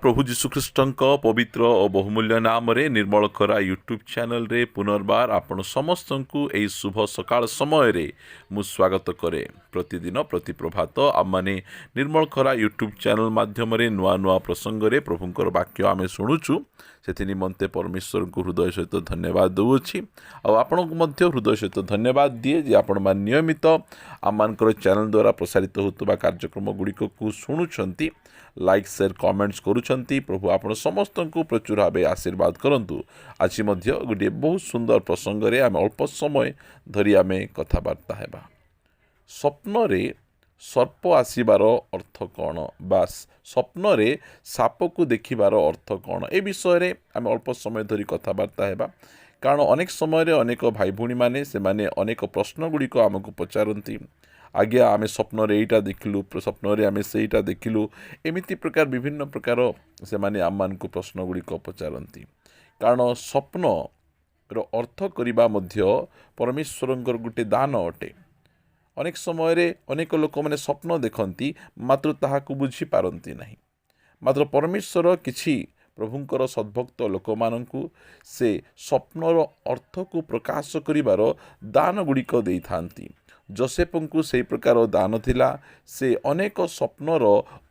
प्रभु जीशुख्रीष्टଙ୍କ पवित्र और बहुमूल्य नाम रे निर्मल खरा यूट्यूब चैनल रे पुनर्बार आपण समस्त को यही शुभ सकाळ समय रे मु स्वागत करे। प्रतिदिन प्रति प्रभात आम माने निर्मल खरा यूट्यूब चैनल माध्यम रे नुआ नुआ प्रसंग रे प्रभुंकर वाक्य आमे शुणुचु। से निमंते परमेश्वर को हृदय सहित धन्यवाद दूची। आपण को हृदय सहित धन्यवाद दिए जे आपण मान नियमित आम चैनल द्वारा प्रसारित होता कार्यक्रम गुड़िक को शुणुंट, लाइक शेयर कमेंट्स करुछंती। प्रभु आपण समस्त को प्रचुर भाव आशीर्वाद करंतु। आज गोटे बहुत सुंदर प्रसंग रे आम अल्प समय धरी आम कथबार्ता हेबा। स्वप्न रे सर्प आसीबार अर्थ कौन बा स्वप्न रे साप को देखिबार अर्थ कौन ए विषय रे आम अल्प समय धरी कथबार्ता हेबा। कारण अनेक समय रे अनेक भाई भूणी माने से माने अनेक प्रश्न गुड़िक आमको पचारती। आज्ञा आमे स्वप्न रे एटा देखिलु, स्वप्न रे आमे सेटा देखिलु, एमिति प्रकार विभिन्न प्रकार से माने आम मान को प्रश्न गुड़िक पचारती। कारण स्वप्न रो अर्थ करिबा मध्य परमेश्वरंकर गुटे दान अटे। अनेक समय रे अनेक लोक माने स्वप्न देखती मात्र ताहाकु बुझी पारंती नहीं। मात्र परमेश्वर किछि प्रभुंकर सद्भक्त लोक मानंकु से स्वप्नर अर्थ को प्रकाश करिबार दान गुड़िक देई थांती। जोसेफ को से प्रकार दान थिला। से अनेक स्वप्नर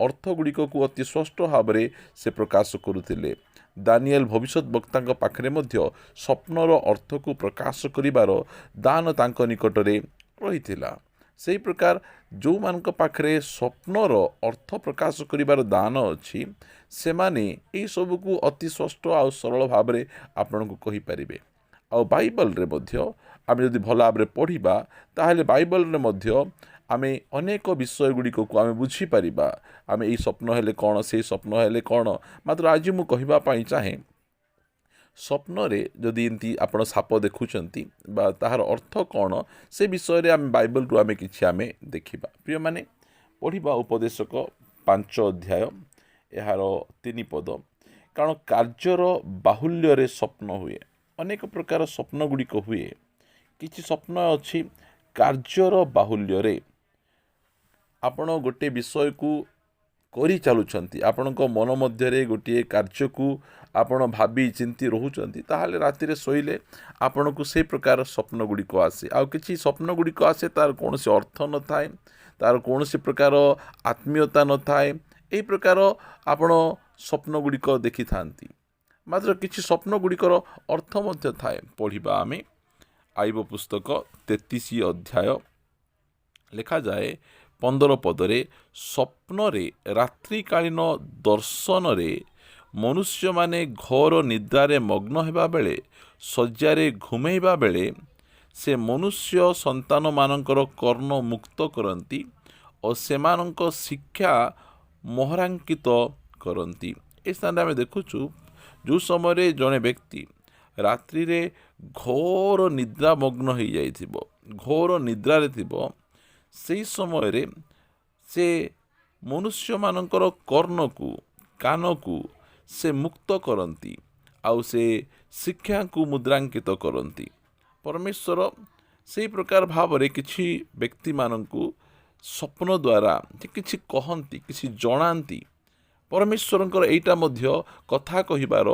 अर्थ गुड़िक को अति स्पष्ट भाव से प्रकाश करुथिले। दानिएल भविष्यत वक्ता पाखरे मध्य स्वप्नर अर्थ को प्रकाश करिबार दान तांको निकटरे रहिथिला। से प्रकार जो मान पाखरे स्वप्नर अर्थ प्रकाश करिबार दान अछि से माने एई सब को अति स्पष्ट आ सरल भाव में आपण को कहि परिबे। आ बाइबल रे मध्य आम जदि भल भाव पढ़ा ताहले बाइबल रे मध्य आमे अनेक विषय गुड़िक को आमे बुझी परिबा। आमे एई स्वप्न हेले कौन, से स्वप्न हेले कौन। मात्र आज मु कहिबा पई चाहे स्वप्न रे जदि एंती आपण साप देखुचंती बा ताहार अर्थ कौन से विषय रे आमे बाइबल रु आमे किछि आमे देखिबा। प्रिय माने पढ़िबा उपदेशक 5 अध्याय यार 3 पद। कारण कार्यर बाहुल्य रे स्वप्न हुए। अनेक प्रकार स्वप्न गुड़िक हुए। किछि स्वप्न अछि कार्यर बाहुल्य रे आपण गोटे विषय को करी चलुछंती। आपणक मन मध्य रे गोटे कार्य को आपण भाबी चिंती रहउचंती ताहाले राति रे सोइले आपण को से प्रकार स्वप्न गुड़िक आसे। आ किछि स्वप्न गुड़िक आसे तार कोनोसी अर्थ न थाए, तार कोनोसी प्रकार आत्मीयता न थाए। एई प्रकार आपण स्वप्न गुड़िक देखि थांती। मात्र किछि स्वप्न गुड़िकर अर्थ मध्य थाए। पढ़िबा आमे आईब पुस्तक 33 अध्याय लिखा जाए 15 पदरे। स्वप्न रे रात्रिकालीन दर्शन रे मनुष्य माने घोर निद्रारे मग्न हेबा बेले शय्यारे घुमेइबा बेले से मनुष्य संतान मानकर कर्ण मुक्त करती और सेमानक शिक्षा मोहरांकित करती। ए स्थान आम देखुचु जो समय जड़े व्यक्ति रात्रि रे घोर निद्रा मग्न हो जाइथिबो, घोर निद्रा रे थिबो, से समय रे से मनुष्य मानकर कर्ण को कान को से मुक्त करती आउ से शिक्षा को मुद्रांकित करती। परमेश्वर से प्रकार भाव रे किछि व्यक्ति मानंकु स्वप्न द्वारा किछि कहंती, किछि जणांती। परमेश्वरंकर एइटा मध्य कथा कहिबार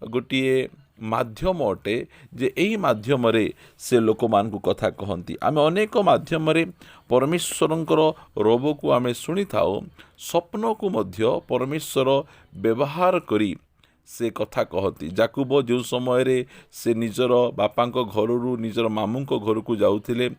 गोटिए माध्यम अटे जे एही माध्यम रे से लोक मान को कथा कहंती। आमे अनेक माध्यम रे परमेश्वरंकर रोब को आमे सुनी थाओ। स्वप्न को मध्य परमेश्वर व्यवहार करी से कथा कहती। जाकुब जो समय रे से निजर बापांक घररू निजर मामूंक घर को जाउथिले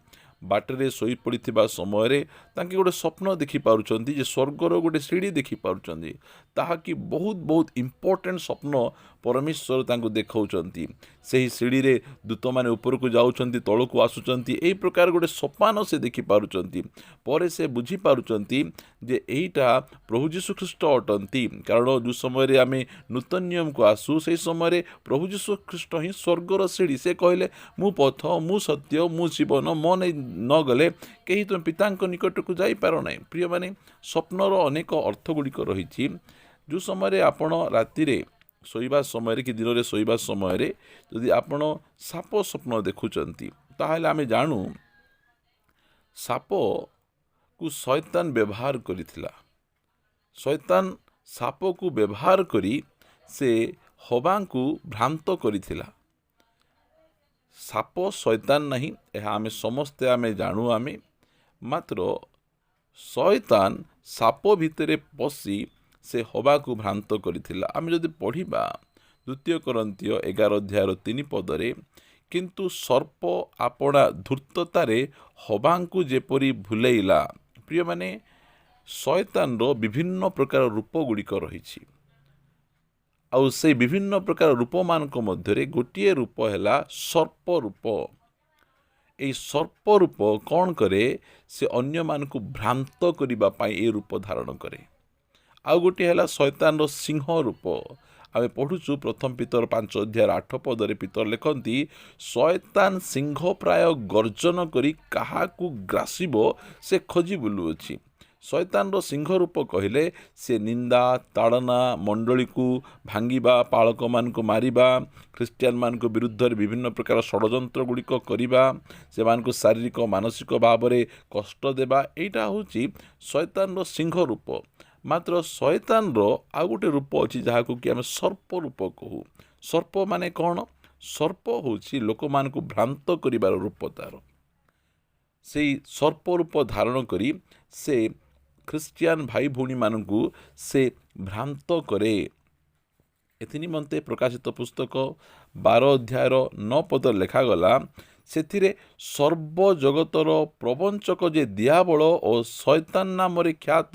बाटरे सोई पड़िथिबा समय रे तांके गोटे स्वप्न देखि पारुचंती जे स्वर्गर गोटे सीढ़ी देखि पारुचंती। ताहा कि बहुत बहुत इम्पोर्टेंट स्वप्न परमेश्वर तांको देखौचंती। सेही सीढ़ी रे दूत माने ऊपर को जाउचंती, तळ को आसुचंती। एई प्रकार गोटे सोपान से देखि पारुचंती। परे से बुझी पारुचंती जे एइटा प्रभु जीशु ख्रीष्ट अटंती। कारण जो समय रे आमे नूतन नियम को आसु से समय रे प्रभु जीशु ख्रीष्ट ही स्वर्गर सीढ़ी। से कहले मु पथ, मु सत्य, मु जीवन, मन न गले कहीं तुम पितांक निकट को जाई पारो नहीं। प्रिय माने स्वप्नर अनेक अर्थ गुड़िक रही। जो समय आपण राति रे शोइबा समय कि दिन रे शोइबा समय रे यदि आपण साप स्वप्न देखुचंती ताहले आमे जानू साप को शैतान व्यवहार करिथिला। शैतान साप को व्यवहार करी से हवा को भ्रांत करिथिला। साप शैतान नहीं, यह आम समस्ते आमे जानू आमे, मात्र शैतान साप भितर पशि से हवा को भ्रांत करिथिला। आमे जदि पढ़िबा 2 कोरिन्थियो 11 अध्याय 3 पदरे, किंतु सर्प आपणा धूर्ततारे हवा को जेपरी भुलेइला। प्रिय माने शैतान रो विभिन्न प्रकार रूप गुड़िक रही, आउ से विभिन्न प्रकार रूप मान मध्य गोटे रूप है सर्प रूप। ये सर्प रूप कौन करे, से अन्य मान को भ्रांत करने ये रूप धारण करे। आउ गोटे है शैतान रो सिंह रूप। आमे पढ़ुचु प्रथम पीतर 5 अध्याय 8 पदरे पीतर लिखती, शैतान सिंह प्राय गर्जन करी काहाकू ग्रासिबो से खोजी बुलुअछि। शैतान रो सिंह रूप कहले से निंदा ताड़ना मंडली को भांगिबा, पालक मान को मारिबा, ख्रीस्टियान मान को विरुद्ध विभिन्न प्रकार षड्यंत्र गुड़िक करिबा, से मान को शारीरिक मानसिक भाव में कष्ट देबा, एटा होची शैतान रो सिंह रूप। मात्र शैतान रो आ गोटे रूप अच्छी जहाँ को कि आम सर्प रूप कहू। सर्प माने कौन? सर्प होची लोक मान को भ्रांत करिबार रूप तार। से सर्प रूप धारण करी से ख्रीस्टियान भाई भौणी मानू से भ्रांत करे। एथि निमंते प्रकाशित पुस्तक 12 अध्याय 9 पद लिखागला, सेथिरे सर्व जगतर प्रवंचक जे दियाबल और शैतान नाम ख्यात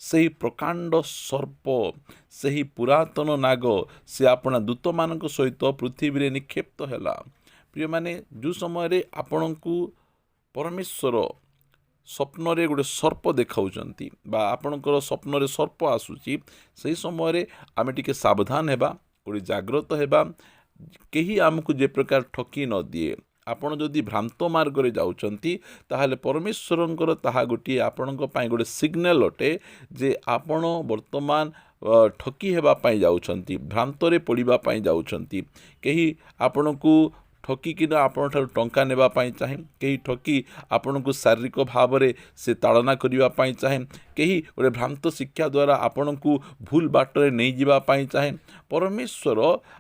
सही प्रकांड सर्प, सही पुरातन नाग, से अपना दूत मान सहित पृथ्वी रे निक्षेप्त हैला। प्रिय माने जो समय आपण को परमेश्वर स्वप्न रे गोटे सर्प देखाउचंती बा आपणकर स्वप्न रे सर्प आसुची, सही समय आमे टिके सावधान हेबा, गोटे जाग्रत हेबा, केही आमको जे प्रकार ठकी न दिए। आपण जदि भ्रांत मार्ग रे जाउचंती ताहाले परमेश्वरंकर ताहा गोटे आपणक पई गोटे सिग्नल अटे जे आपण वर्तमान ठकी हेबा पई जाउचंती, भ्रांत रे पड़िबा पई जाउचंती। केही आपणकू ठकी किना आपण ठार टंका नेबा पाई चाहे, कहीं ठकी आपण को शारीरिक भाव में से ताड़ना करिबा पाई चाहे, कहीं गोटे भ्रांत शिक्षा द्वारा आपण को भूल बाटरे नहीं जीवा पाई चाहे। परमेश्वर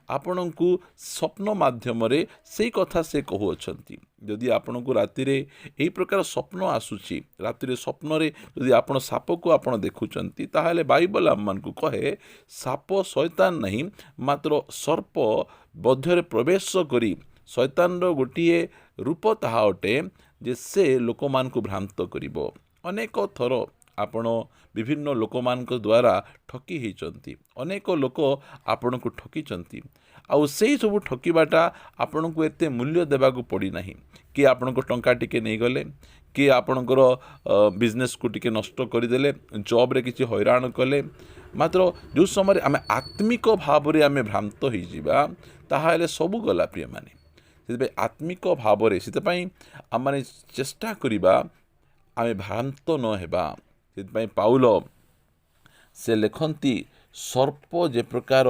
आपण को स्वप्न माध्यम रे से कथा से कहउछंती। यदि आपण को राति रे एही प्रकार स्वप्न आसुची, राति रे स्वप्न रे यदि आपण साप को आपण देखुचंती, ताहाले बाइबल आम मान को कहे साप शैतान नहीं, मात्र सर्प मध्य प्रवेश करी शैतान रो गोटे रूप ताहा अटे जे से लोक मान को भ्रांत करिबो। अनेक थर आपण विभिन्न लोक मान को द्वारा ठकी होइचंती, अनेक लोक आपण को ठकीचंती, आउ सेही सब ठकीबाटा आपण को एते मूल्य देबा को पड़ी नाही। कि आपण को टंका टिके नहीं गले, कि आपणकर बिजनेस को टिके नष्ट करदेले, जॉब रे किछि हैरान कले, मात्र जो समय आमे आत्मिक भाव रे आमे भ्रांत होई जिबा ताहाले सबु गला। प्रिय माने से आत्मिक भाव में से आम मैंने चेष्टा करिबा आमे भ्रांत न हेबा। से पाउल से लिखती, सर्प जे प्रकार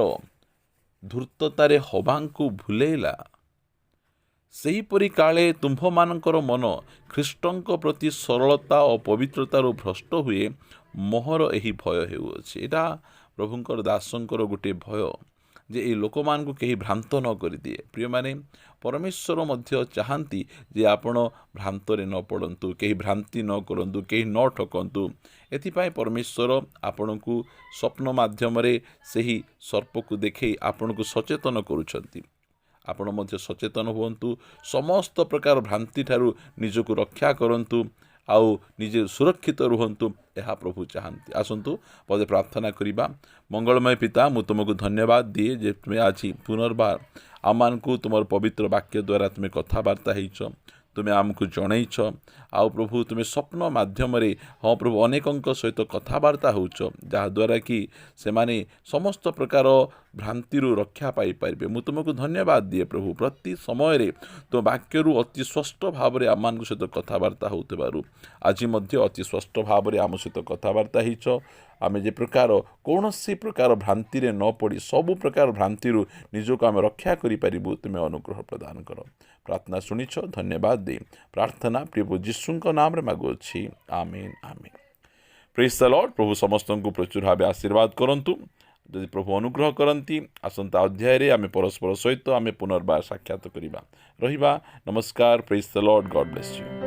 धूर्ततारे हवा को भुलेला, सेहीपरि काले तुम्भ मानकर मन ख्रीष्टंक प्रति सरलता और पवित्रतार भ्रष्ट हुए, मोहर यही भय हेउछि। एटा प्रभुंकर दासंकर गोटे भय जे ये लोक मान को कहीं भ्रांत न कर दिए। प्रिय माने परमेश्वर मध्य चाहती जे आपण भ्रांत रे न पड़ंतु, कहीं भ्रांति न करंतु, कहीं न ठकंतु। एथिपाई परमेश्वर आपण को स्वप्न माध्यम रे सही सर्प को देखे आपण को सचेतन करूछंती। आपण मध्य सचेतन हुअन्तु, समस्त प्रकार भ्रांति ठारू निजको रक्षा करंतु, आउ निजे सुरक्षित रुहंतु, यह प्रभु चाहती। आसंतु पदे प्रार्थना करिबा। मंगलमय पिता, मु तुमको धन्यवाद दिए जे तुम आज पुनर्बार आम को तुम पवित्र वाक्य द्वारा तुम्हें कथबार्ता होइछ, तुम्हें आमको जनईछ। आउ प्रभु तुम्हें स्वप्न माध्यम रे हाँ प्रभु अनेकंक सहित कथबार्ता होउछ, जहाँद्वारा कि से माने समस्त प्रकार भ्रांतिरु रक्षा पाई पारे। मु तुमको धन्यवाद दिए प्रभु, प्रति समय रे तो वाक्यरु अति स्पष्ट भाव में आम मान सहित कथबार्ता होतबारु आज मध्य अति स्पष्ट भाव में आम सहित कथबार्ता होइछ। आमे जे प्रकार कौन सी प्रकार भ्रांति रे न पड़ी सबु प्रकार भ्रांतिरु निजको आम रक्षा करि पारिबु, तुम्हें अनुग्रह प्रदान कर। प्रार्थना शुणिछ, धन्यवाद दे प्रार्थना प्रिय यीशुଙ୍କ नाम रे मागुछि, आमीन आमीन। Praise the Lord. प्रभु समस्त को प्रचुर भाव आशीर्वाद करंतु। जदि प्रभु अनुग्रह करती आसंता अध्याय रे आमे परस्पर सहित आमे पुनर्बार साक्षात करिबा रहिबा। नमस्कार। Praise the Lord. God bless you.